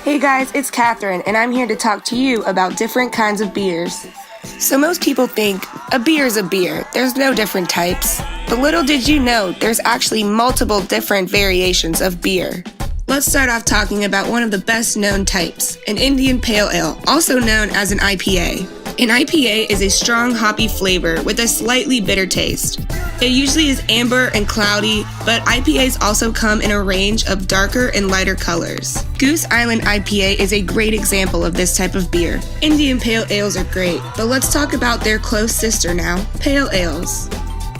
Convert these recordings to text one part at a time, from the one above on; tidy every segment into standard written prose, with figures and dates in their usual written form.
Hey guys, it's Catherine, and I'm here to talk to you about different kinds of beers. So most people think a beer is a beer. There's no different types. But little did you know, there's actually multiple different variations of beer. Let's start off talking about one of the best known types, an Indian Pale Ale, also known as an IPA. An IPA is a strong hoppy flavor with a slightly bitter taste. It usually is amber and cloudy, but IPAs also come in a range of darker and lighter colors. Goose Island IPA is a great example of this type of beer. Indian Pale Ales are great, but let's talk about their close sister now, Pale Ales.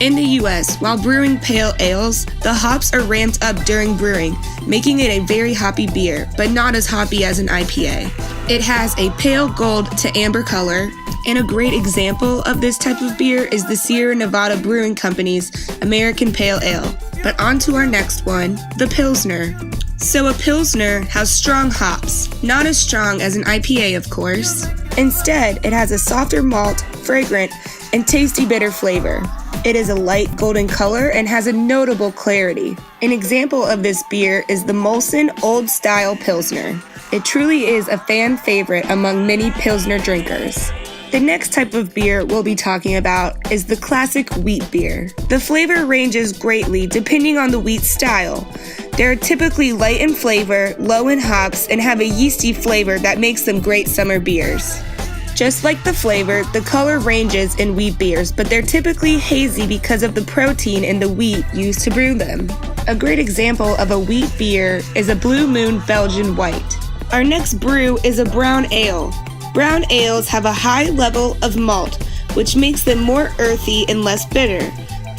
In the US, while brewing pale ales, the hops are ramped up during brewing, making it a very hoppy beer, but not as hoppy as an IPA. It has a pale gold to amber color, and a great example of this type of beer is the Sierra Nevada Brewing Company's American Pale Ale. But on to our next one, the Pilsner. So a Pilsner has strong hops, not as strong as an IPA of course. Instead, it has a softer malt, fragrant, and tasty bitter flavor. It is a light golden color and has a notable clarity. An example of this beer is the Molson Old Style Pilsner. It truly is a fan favorite among many Pilsner drinkers. The next type of beer we'll be talking about is the classic wheat beer. The flavor ranges greatly depending on the wheat style. They are typically light in flavor, low in hops, and have a yeasty flavor that makes them great summer beers. Just like the flavor, the color ranges in wheat beers, but they're typically hazy because of the protein in the wheat used to brew them. A great example of a wheat beer is a Blue Moon Belgian White. Our next brew is a brown ale. Brown ales have a high level of malt, which makes them more earthy and less bitter.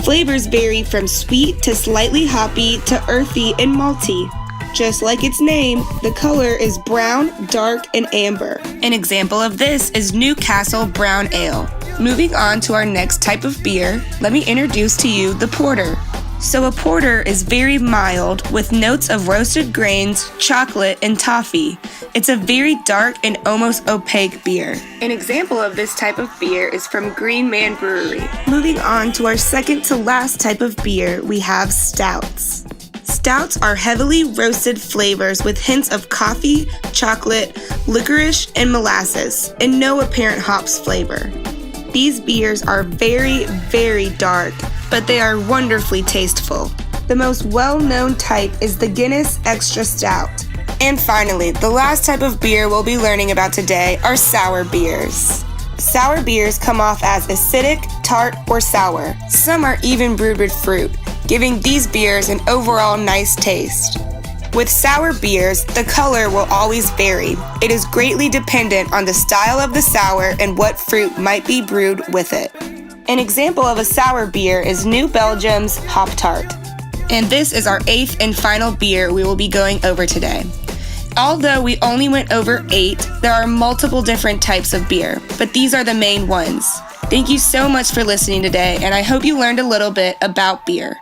Flavors vary from sweet to slightly hoppy to earthy and malty. Just like its name, the color is brown, dark, and amber. An example of this is Newcastle Brown Ale. Moving on to our next type of beer, let me introduce to you the porter. So a porter is very mild with notes of roasted grains, chocolate, and toffee. It's a very dark and almost opaque beer. An example of this type of beer is from Green Man Brewery. Moving on to our second to last type of beer, we have stouts. Stouts are heavily roasted flavors with hints of coffee, chocolate, licorice, and molasses, and no apparent hops flavor. These beers are very, very dark, but they are wonderfully tasteful. The most well-known type is the Guinness Extra Stout. And finally, the last type of beer we'll be learning about today are sour beers. Sour beers come off as acidic, tart, or sour. Some are even brewed with fruit, giving these beers an overall nice taste. With sour beers, the color will always vary. It is greatly dependent on the style of the sour and what fruit might be brewed with it. An example of a sour beer is New Belgium's Hop Tart. And this is our 8th and final beer we will be going over today. Although we only went over 8, there are multiple different types of beer, but these are the main ones. Thank you so much for listening today, and I hope you learned a little bit about beer.